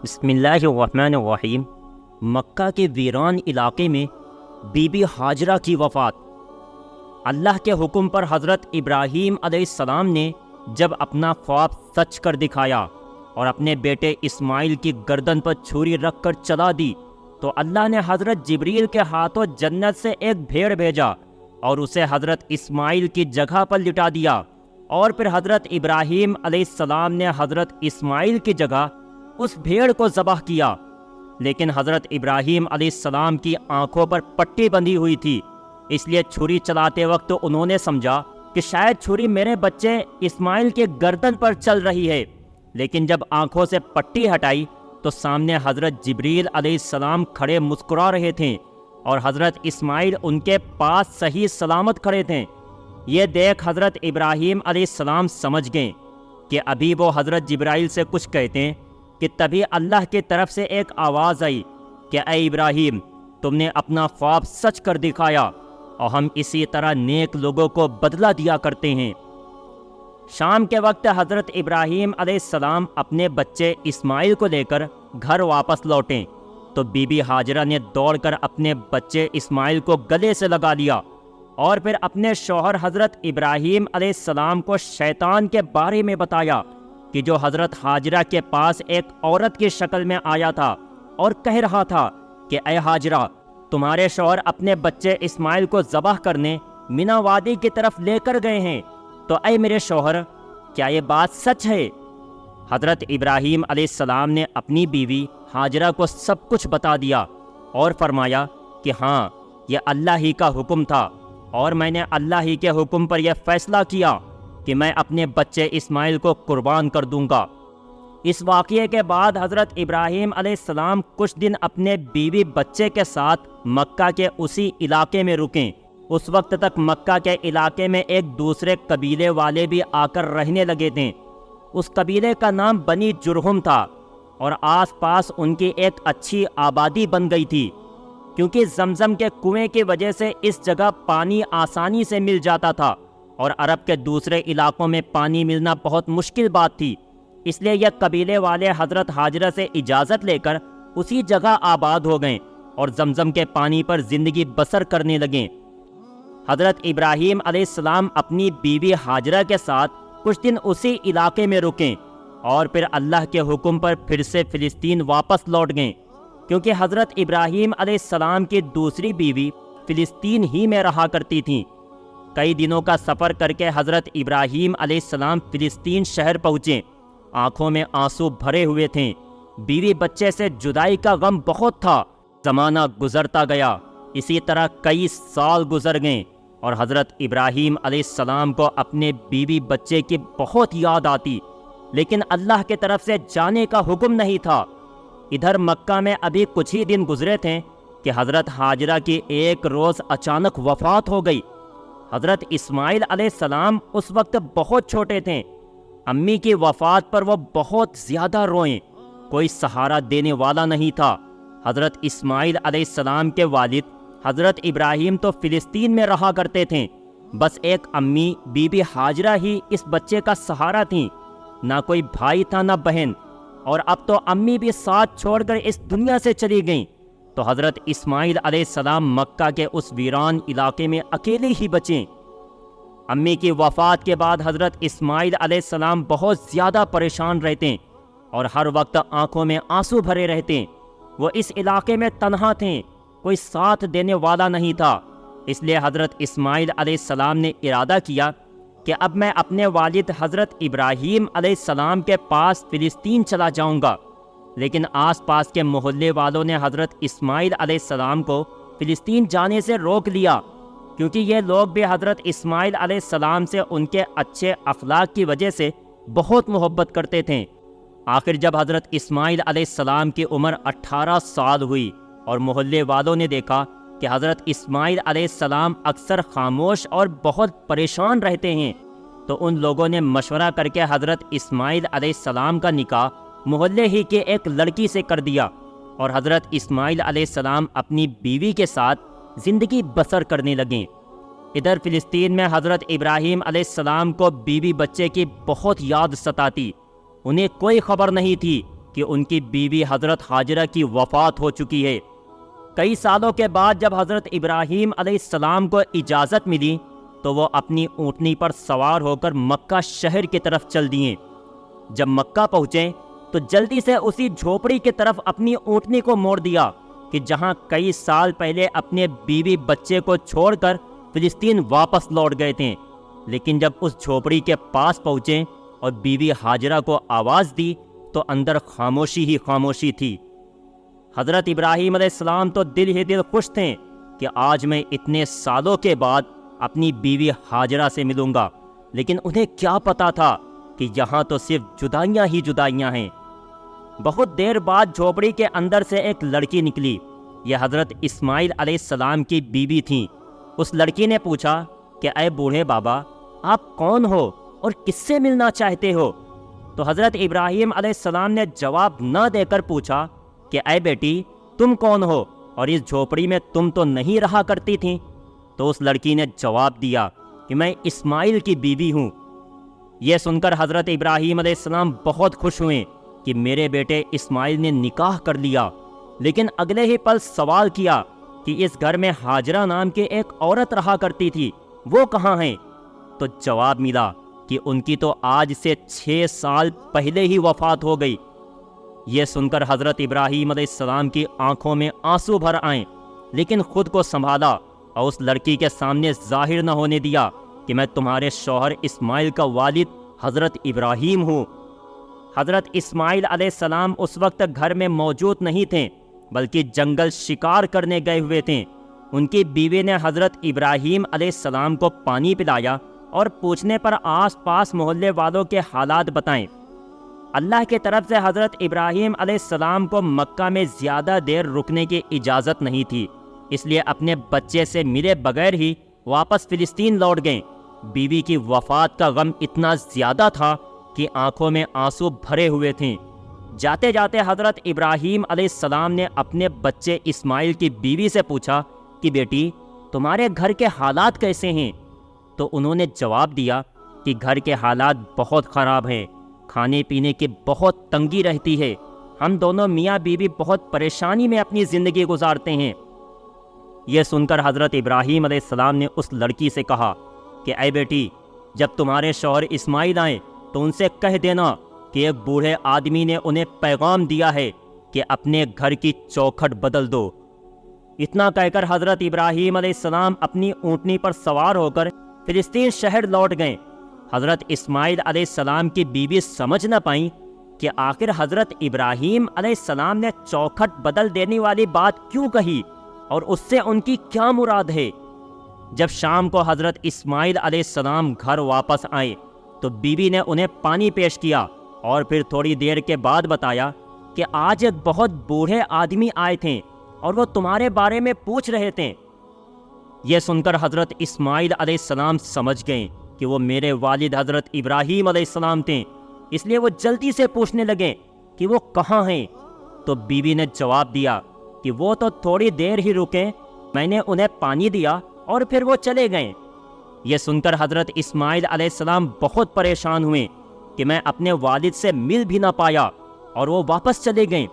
بسم اللہ الرحمن الرحیم۔ مکہ کے ویران علاقے میں بی بی ہاجرہ کی وفات۔ اللہ کے حکم پر حضرت ابراہیم علیہ السلام نے جب اپنا خواب سچ کر دکھایا اور اپنے بیٹے اسماعیل کی گردن پر چھری رکھ کر چلا دی تو اللہ نے حضرت جبریل کے ہاتھوں جنت سے ایک بھیڑ بھیجا اور اسے حضرت اسماعیل کی جگہ پر لٹا دیا، اور پھر حضرت ابراہیم علیہ السلام نے حضرت اسماعیل کی جگہ اس بھیڑ کو ذبح کیا، لیکن حضرت ابراہیم علیہ السلام کی آنکھوں پر پٹی بندھی ہوئی تھی، اس لیے چھری چلاتے وقت انہوں نے سمجھا کہ شاید چھری میرے بچے اسماعیل کے گردن پر چل رہی ہے، لیکن جب آنکھوں سے پٹی ہٹائی تو سامنے حضرت جبریل علیہ السلام کھڑے مسکرا رہے تھے اور حضرت اسماعیل ان کے پاس صحیح سلامت کھڑے تھے۔ یہ دیکھ حضرت ابراہیم علیہ السلام سمجھ گئے کہ ابھی وہ حضرت جبرائیل سے کچھ کہتے ہیں کہ تبھی اللہ کی طرف سے ایک آواز آئی کہ اے ابراہیم، تم نے اپنا خواب سچ کر دکھایا اور ہم اسی طرح نیک لوگوں کو بدلہ دیا کرتے ہیں۔ شام کے وقت حضرت ابراہیم علیہ السلام اپنے بچے اسماعیل کو لے کر گھر واپس لوٹیں تو بی بی ہاجرہ نے دوڑ کر اپنے بچے اسماعیل کو گلے سے لگا لیا اور پھر اپنے شوہر حضرت ابراہیم علیہ السلام کو شیطان کے بارے میں بتایا کہ جو حضرت ہاجرہ کے پاس ایک عورت کی شکل میں آیا تھا اور کہہ رہا تھا کہ اے ہاجرہ، تمہارے شوہر اپنے بچے اسماعیل کو ذبح کرنے مینا وادی کی طرف لے کر گئے ہیں، تو اے میرے شوہر، کیا یہ بات سچ ہے؟ حضرت ابراہیم علیہ السلام نے اپنی بیوی ہاجرہ کو سب کچھ بتا دیا اور فرمایا کہ ہاں، یہ اللہ ہی کا حکم تھا اور میں نے اللہ ہی کے حکم پر یہ فیصلہ کیا کہ میں اپنے بچے اسماعیل کو قربان کر دوں گا۔ اس واقعے کے بعد حضرت ابراہیم علیہ السلام کچھ دن اپنے بیوی بچے کے ساتھ مکہ کے اسی علاقے میں رکیں۔ اس وقت تک مکہ کے علاقے میں ایک دوسرے قبیلے والے بھی آ کر رہنے لگے تھے۔ اس قبیلے کا نام بنی جرہم تھا اور آس پاس ان کی ایک اچھی آبادی بن گئی تھی، کیونکہ زمزم کے کنویں کی وجہ سے اس جگہ پانی آسانی سے مل جاتا تھا اور عرب کے دوسرے علاقوں میں پانی ملنا بہت مشکل بات تھی، اس لیے یہ قبیلے والے حضرت ہاجرہ سے اجازت لے کر اسی جگہ آباد ہو گئے اور زمزم کے پانی پر زندگی بسر کرنے لگے۔ حضرت ابراہیم علیہ السلام اپنی بیوی ہاجرہ کے ساتھ کچھ دن اسی علاقے میں رکیں اور پھر اللہ کے حکم پر پھر سے فلسطین واپس لوٹ گئے، کیونکہ حضرت ابراہیم علیہ السلام کی دوسری بیوی فلسطین ہی میں رہا کرتی تھیں۔ کئی دنوں کا سفر کر کے حضرت ابراہیم علیہ السلام فلسطین شہر پہنچے۔ آنکھوں میں آنسو بھرے ہوئے تھے، بیوی بچے سے جدائی کا غم بہت تھا۔ زمانہ گزرتا گیا، اسی طرح کئی سال گزر گئے اور حضرت ابراہیم علیہ السلام کو اپنے بیوی بچے کی بہت یاد آتی، لیکن اللہ کی طرف سے جانے کا حکم نہیں تھا۔ ادھر مکہ میں ابھی کچھ ہی دن گزرے تھے کہ حضرت ہاجرہ کی ایک روز اچانک وفات ہو گئی۔ حضرت اسماعیل علیہ السلام اس وقت بہت چھوٹے تھے۔ امی کی وفات پر وہ بہت زیادہ روئیں، کوئی سہارا دینے والا نہیں تھا۔ حضرت اسماعیل علیہ السلام کے والد حضرت ابراہیم تو فلسطین میں رہا کرتے تھے، بس ایک امی بی بی ہاجرہ ہی اس بچے کا سہارا تھیں، نہ کوئی بھائی تھا نہ بہن، اور اب تو امی بھی ساتھ چھوڑ کر اس دنیا سے چلی گئیں، تو حضرت اسماعیل علیہ السلام مکہ کے اس ویران علاقے میں اکیلے ہی بچیں۔ امی کی وفات کے بعد حضرت اسماعیل علیہ السلام بہت زیادہ پریشان رہتے اور ہر وقت آنکھوں میں آنسو بھرے رہتے۔ وہ اس علاقے میں تنہا تھے، کوئی ساتھ دینے والا نہیں تھا، اس لیے حضرت اسماعیل علیہ السلام نے ارادہ کیا کہ اب میں اپنے والد حضرت ابراہیم علیہ السلام کے پاس فلسطین چلا جاؤں گا، لیکن آس پاس کے محلے والوں نے حضرت اسماعیل علیہ السلام کو فلسطین جانے سے روک لیا، کیونکہ یہ لوگ بھی حضرت اسماعیل علیہ السلام سے ان کے اچھے اخلاق کی وجہ سے بہت محبت کرتے تھے۔ آخر جب حضرت اسماعیل علیہ السلام کی عمر 18 سال ہوئی اور محلے والوں نے دیکھا کہ حضرت اسماعیل علیہ السلام اکثر خاموش اور بہت پریشان رہتے ہیں، تو ان لوگوں نے مشورہ کر کے حضرت اسماعیل علیہ السلام کا نکاح محلے ہی کے ایک لڑکی سے کر دیا اور حضرت اسماعیل علیہ السلام اپنی بیوی کے ساتھ زندگی بسر کرنے لگیں۔ ادھر فلسطین میں حضرت ابراہیم علیہ السلام کو بیوی بچے کی بہت یاد ستاتی۔ انہیں کوئی خبر نہیں تھی کہ ان کی بیوی حضرت ہاجرہ کی وفات ہو چکی ہے۔ کئی سالوں کے بعد جب حضرت ابراہیم علیہ السلام کو اجازت ملی تو وہ اپنی اونٹنی پر سوار ہو کر مکہ شہر کی طرف چل دیے۔ جب مکہ پہنچے تو جلدی سے اسی جھوپڑی کی طرف اپنی اونٹنی کو موڑ دیا کہ جہاں کئی سال پہلے اپنے بیوی بچے کو چھوڑ کر فلسطین واپس لوٹ گئے تھے۔ لیکن جب اس جھوپڑی کے پاس پہنچے اور بیوی ہاجرہ کو آواز دی تو اندر خاموشی ہی خاموشی تھی۔ حضرت ابراہیم علیہ السلام تو دل ہی دل خوش تھے کہ آج میں اتنے سالوں کے بعد اپنی بیوی ہاجرہ سے ملوں گا، لیکن انہیں کیا پتا تھا کہ یہاں تو صرف جدائیاں ہی جدائیاں ہیں۔ بہت دیر بعد جھوپڑی کے اندر سے ایک لڑکی نکلی۔ یہ حضرت اسماعیل علیہ السلام کی بیوی تھیں۔ اس لڑکی نے پوچھا کہ اے بوڑھے بابا، آپ کون ہو اور کس سے ملنا چاہتے ہو؟ تو حضرت ابراہیم علیہ السلام نے جواب نہ دے کر پوچھا کہ اے بیٹی، تم کون ہو اور اس جھوپڑی میں تم تو نہیں رہا کرتی تھیں؟ تو اس لڑکی نے جواب دیا کہ میں اسماعیل کی بیوی ہوں۔ یہ سن کر حضرت ابراہیم علیہ السلام بہت خوش ہوئے کہ میرے بیٹے اسماعیل نے نکاح کر لیا، لیکن اگلے ہی پل سوال کیا کہ اس گھر میں ہاجرہ نام کے ایک عورت رہا کرتی تھی، وہ کہاں ہیں؟ تو جواب ملا کہ ان کی تو آج سے 6 سال پہلے ہی وفات ہو گئی۔ یہ سن کر حضرت ابراہیم علیہ السلام کی آنکھوں میں آنسو بھر آئیں، لیکن خود کو سنبھالا اور اس لڑکی کے سامنے ظاہر نہ ہونے دیا کہ میں تمہارے شوہر اسماعیل کا والد حضرت ابراہیم ہوں۔ حضرت اسماعیل علیہ السلام اس وقت گھر میں موجود نہیں تھے، بلکہ جنگل شکار کرنے گئے ہوئے تھے۔ ان کی بیوی نے حضرت ابراہیم علیہ السلام کو پانی پلایا اور پوچھنے پر آس پاس محلے والوں کے حالات بتائیں۔ اللہ کی طرف سے حضرت ابراہیم علیہ السلام کو مکہ میں زیادہ دیر رکنے کی اجازت نہیں تھی، اس لیے اپنے بچے سے ملے بغیر ہی واپس فلسطین لوٹ گئے۔ بیوی کی وفات کا غم اتنا زیادہ تھا کہ آنکھوں میں آنسو بھرے ہوئے تھے۔ جاتے جاتے حضرت ابراہیم علیہ السلام نے اپنے بچے اسماعیل کی بیوی سے پوچھا کہ بیٹی، تمہارے گھر کے حالات کیسے ہیں؟ تو انہوں نے جواب دیا کہ گھر کے حالات بہت خراب ہیں، کھانے پینے کی بہت تنگی رہتی ہے، ہم دونوں میاں بیوی بہت پریشانی میں اپنی زندگی گزارتے ہیں۔ یہ سن کر حضرت ابراہیم علیہ السلام نے اس لڑکی سے کہا کہ اے بیٹی، جب تمہارے شوہر اسماعیل آئیں تو ان سے کہہ دینا کہ ایک بوڑھے آدمی نے انہیں پیغام دیا ہے کہ اپنے گھر کی چوکھٹ بدل دو۔ اتنا کہہ کر حضرت ابراہیم علیہ السلام اپنی اونٹنی پر سوار ہو کر فلسطین شہر لوٹ گئے۔ حضرت اسماعیل علیہ السلام کی بیوی سمجھ نہ پائیں کہ آخر حضرت ابراہیم علیہ السلام نے چوکھٹ بدل دینے والی بات کیوں کہی اور اس سے ان کی کیا مراد ہے۔ جب شام کو حضرت اسماعیل علیہ السلام گھر واپس آئے تو بیوی نے انہیں پانی پیش کیا اور پھر تھوڑی دیر کے بعد بتایا کہ آج ایک بہت بوڑھے آدمی آئے تھے اور وہ تمہارے بارے میں پوچھ رہے تھے۔ یہ سن کر حضرت اسماعیل علیہ السلام سمجھ گئے کہ وہ میرے والد حضرت ابراہیم علیہ السلام تھے، اس لیے وہ جلدی سے پوچھنے لگے کہ وہ کہاں ہیں۔ تو بیوی نے جواب دیا کہ وہ تو تھوڑی دیر ہی رکے، میں نے انہیں پانی دیا اور پھر وہ چلے گئے۔ یہ سن کر حضرت اسماعیل علیہ السلام بہت پریشان ہوئے کہ میں اپنے والد سے مل بھی نہ پایا اور وہ واپس چلے گئے۔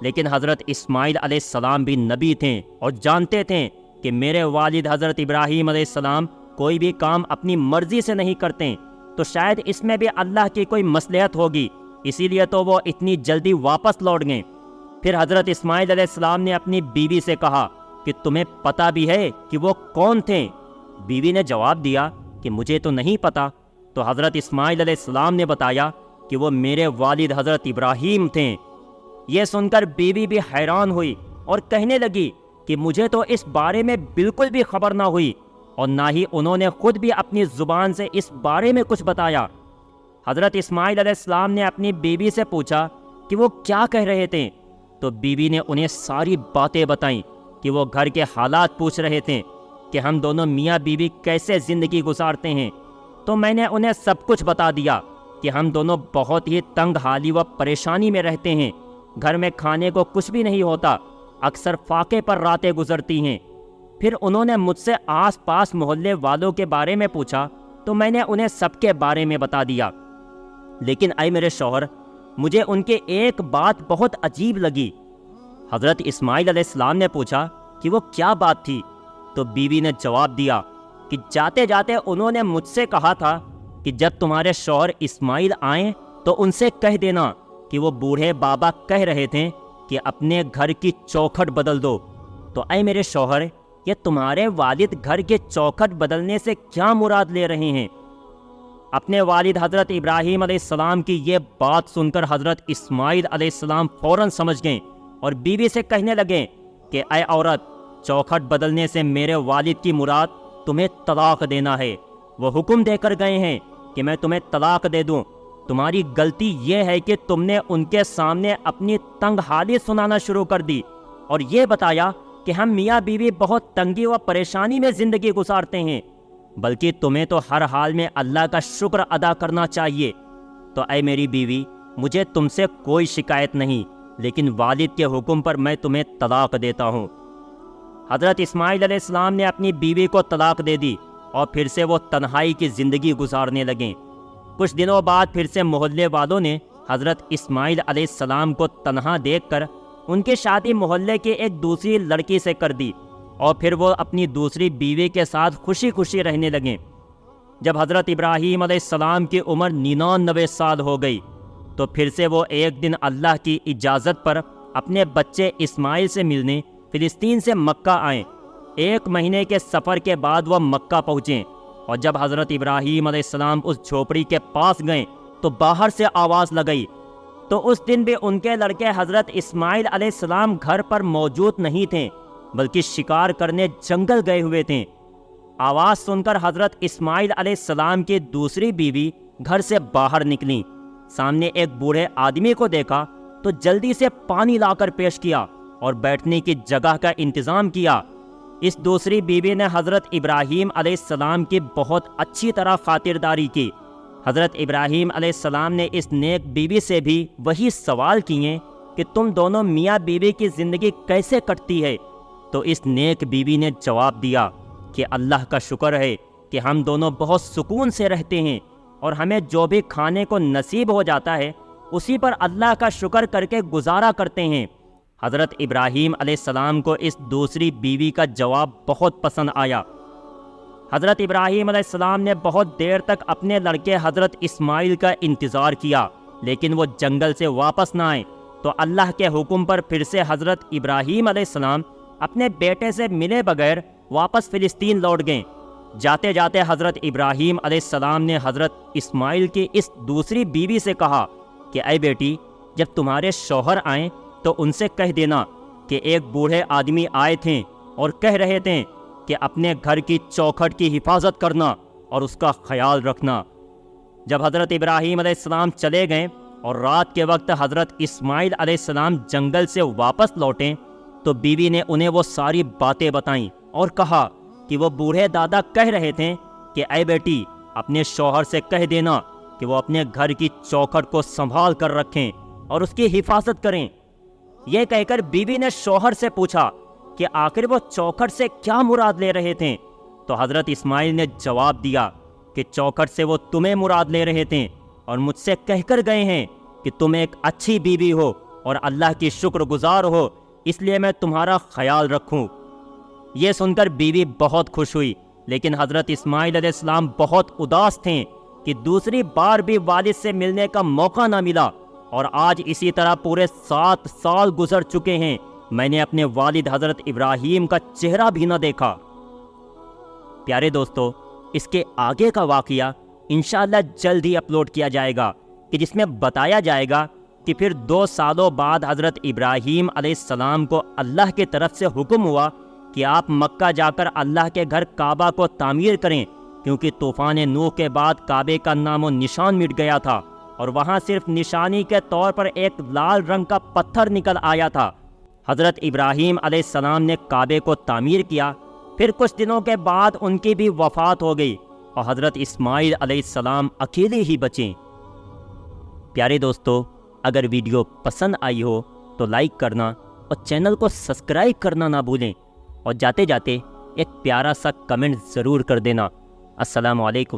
لیکن حضرت اسماعیل علیہ السلام بھی نبی تھے اور جانتے تھے کہ میرے والد حضرت ابراہیم علیہ السلام کوئی بھی کام اپنی مرضی سے نہیں کرتے، تو شاید اس میں بھی اللہ کی کوئی مصلحت ہوگی، اسی لیے تو وہ اتنی جلدی واپس لوٹ گئے۔ پھر حضرت اسماعیل علیہ السلام نے اپنی بیوی سے کہا کہ تمہیں پتہ بھی ہے کہ وہ کون تھے؟ بیوی نے جواب دیا کہ مجھے تو نہیں پتہ۔ تو حضرت اسماعیل علیہ السلام نے بتایا کہ وہ میرے والد حضرت ابراہیم تھے۔ یہ سن کر بیوی بھی حیران ہوئی اور کہنے لگی کہ مجھے تو اس بارے میں بالکل بھی خبر نہ ہوئی اور نہ ہی انہوں نے خود بھی اپنی زبان سے اس بارے میں کچھ بتایا۔ حضرت اسماعیل علیہ السلام نے اپنی بیوی سے پوچھا کہ وہ کیا کہہ رہے تھے، تو بیوی نے انہیں ساری باتیں بتائیں کہ وہ گھر کے حالات پوچھ رہے تھے کہ ہم دونوں میاں بیوی کیسے زندگی گزارتے ہیں۔ تو میں نے انہیں سب کچھ بتا دیا کہ ہم دونوں بہت ہی تنگ حالی و پریشانی میں رہتے ہیں، گھر میں کھانے کو کچھ بھی نہیں ہوتا، اکثر فاقے پر راتیں گزرتی ہیں۔ پھر انہوں نے مجھ سے آس پاس محلے والوں کے بارے میں پوچھا تو میں نے انہیں سب کے بارے میں بتا دیا۔ لیکن اے میرے شوہر، مجھے ان کے ایک بات بہت عجیب لگی۔ حضرت اسماعیل علیہ السلام نے پوچھا کہ وہ کیا بات تھی؟ تو بیوی نے جواب دیا کہ جاتے جاتے انہوں نے مجھ سے کہا تھا کہ جب تمہارے شوہر اسماعیل آئیں تو ان سے کہہ دینا کہ وہ بوڑھے بابا کہہ رہے تھے کہ اپنے گھر کی چوکھٹ بدل دو۔ تو اے میرے شوہر، یہ تمہارے والد گھر کے چوکھٹ بدلنے سے کیا مراد لے رہے ہیں؟ اپنے والد حضرت ابراہیم علیہ السلام کی یہ بات سن کر حضرت اسماعیل علیہ السلام فوراً سمجھ گئے اور بیوی سے کہنے لگے کہ اے عورت، چوکھٹ بدلنے سے میرے والد کی مراد تمہیں طلاق دینا ہے۔ وہ حکم دے کر گئے ہیں کہ میں تمہیں طلاق دے دوں۔ تمہاری غلطی یہ ہے کہ تم نے ان کے سامنے اپنی تنگ حالی سنانا شروع کر دی اور یہ بتایا کہ ہم میاں بیوی بہت تنگی و پریشانی میں زندگی گزارتے ہیں، بلکہ تمہیں تو ہر حال میں اللہ کا شکر ادا کرنا چاہیے۔ تو اے میری بیوی، مجھے تم سے کوئی شکایت نہیں، لیکن والد کے حکم پر میں تمہیں طلاق دیتا ہوں۔ حضرت اسماعیل علیہ السلام نے اپنی بیوی کو طلاق دے دی اور پھر سے وہ تنہائی کی زندگی گزارنے لگیں۔ کچھ دنوں بعد پھر سے محلے والوں نے حضرت اسماعیل علیہ السلام کو تنہا دیکھ کر ان کی شادی محلے کے ایک دوسری لڑکی سے کر دی اور پھر وہ اپنی دوسری بیوی کے ساتھ خوشی خوشی رہنے لگیں۔ جب حضرت ابراہیم علیہ السلام کی عمر 99 سال ہو گئی تو پھر سے وہ ایک دن اللہ کی اجازت پر اپنے بچے اسماعیل سے ملنے فلسطین سے مکہ آئیں۔ 1 مہینے کے سفر کے بعد وہ مکہ پہنچیں اور جب حضرت ابراہیم علیہ السلام اس جھوپڑی کے پاس گئے تو باہر سے آواز لگئی، تو اس دن بھی ان کے لڑکے حضرت اسماعیل علیہ السلام گھر پر موجود نہیں تھے، بلکہ شکار کرنے جنگل گئے ہوئے تھے۔ آواز سن کر حضرت اسماعیل علیہ السلام کی دوسری بیوی گھر سے باہر نکلی، سامنے ایک بوڑھے آدمی کو دیکھا تو جلدی سے پانی لا کر پیش کیا اور بیٹھنے کی جگہ کا انتظام کیا۔ اس دوسری بیوی نے حضرت ابراہیم علیہ السلام کی بہت اچھی طرح خاطرداری کی۔ حضرت ابراہیم علیہ السلام نے اس نیک بیوی سے بھی وہی سوال کیے کہ تم دونوں میاں بیوی کی زندگی کیسے کٹتی ہے؟ تو اس نیک بیوی نے جواب دیا کہ اللہ کا شکر ہے کہ ہم دونوں بہت سکون سے رہتے ہیں اور ہمیں جو بھی کھانے کو نصیب ہو جاتا ہے اسی پر اللہ کا شکر کر کے گزارا کرتے ہیں۔ حضرت ابراہیم علیہ السلام کو اس دوسری بیوی کا جواب بہت پسند آیا۔ حضرت ابراہیم علیہ السلام نے بہت دیر تک اپنے لڑکے حضرت اسماعیل کا انتظار کیا، لیکن وہ جنگل سے واپس نہ آئے تو اللہ کے حکم پر پھر سے حضرت ابراہیم علیہ السلام اپنے بیٹے سے ملے بغیر واپس فلسطین لوٹ گئے۔ جاتے جاتے حضرت ابراہیم علیہ السلام نے حضرت اسماعیل کی اس دوسری بیوی سے کہا کہ اے بیٹی، جب تمہارے شوہر آئیں تو ان سے کہہ دینا کہ ایک بوڑھے آدمی آئے تھے اور کہہ رہے تھے کہ اپنے گھر کی چوکھٹ کی حفاظت کرنا اور اس کا خیال رکھنا۔ جب حضرت ابراہیم علیہ السلام چلے گئے اور رات کے وقت حضرت اسماعیل علیہ السلام جنگل سے واپس لوٹیں تو بیوی نے انہیں وہ ساری باتیں بتائیں اور کہا کہ وہ بوڑھے دادا کہہ رہے تھے کہ اے بیٹی، اپنے شوہر سے کہہ دینا کہ وہ اپنے گھر کی چوکھٹ کو سنبھال کر رکھیں اور اس کی حفاظت کریں۔ یہ کہہ کر بیوی نے شوہر سے پوچھا کہ آخر وہ چوکھٹ سے کیا مراد لے رہے تھے؟ تو حضرت اسماعیل نے جواب دیا کہ چوکھٹ سے وہ تمہیں مراد لے رہے تھے اور مجھ سے کہہ کر گئے ہیں کہ تم ایک اچھی بیوی ہو اور اللہ کی شکر گزار ہو، اس لیے میں تمہارا خیال رکھوں۔ یہ سن کر بیوی بہت خوش ہوئی، لیکن حضرت اسماعیل علیہ السلام بہت اداس تھے کہ دوسری بار بھی والد سے ملنے کا موقع نہ ملا، اور آج اسی طرح پورے 7 سال گزر چکے ہیں، میں نے اپنے والد حضرت ابراہیم کا چہرہ بھی نہ دیکھا۔ پیارے دوستو، اس کے آگے کا واقعہ انشاءاللہ جلد ہی اپلوڈ کیا جائے گا، کہ جس میں بتایا جائے گا کہ پھر 2 سالوں بعد حضرت ابراہیم علیہ السلام کو اللہ کی طرف سے حکم ہوا کہ آپ مکہ جا کر اللہ کے گھر کعبہ کو تعمیر کریں، کیونکہ طوفان نوح کے بعد کعبے کا نام و نشان مٹ گیا تھا اور وہاں صرف نشانی کے طور پر ایک لال رنگ کا پتھر نکل آیا تھا۔ حضرت ابراہیم علیہ السلام نے کعبے کو تعمیر کیا، پھر کچھ دنوں کے بعد ان کی بھی وفات ہو گئی اور حضرت اسماعیل علیہ السلام اکیلے ہی بچیں۔ پیارے دوستو، اگر ویڈیو پسند آئی ہو تو لائک کرنا اور چینل کو سبسکرائب کرنا نہ بھولیں، اور جاتے جاتے ایک پیارا سا کمنٹ ضرور کر دینا۔ السلام علیکم۔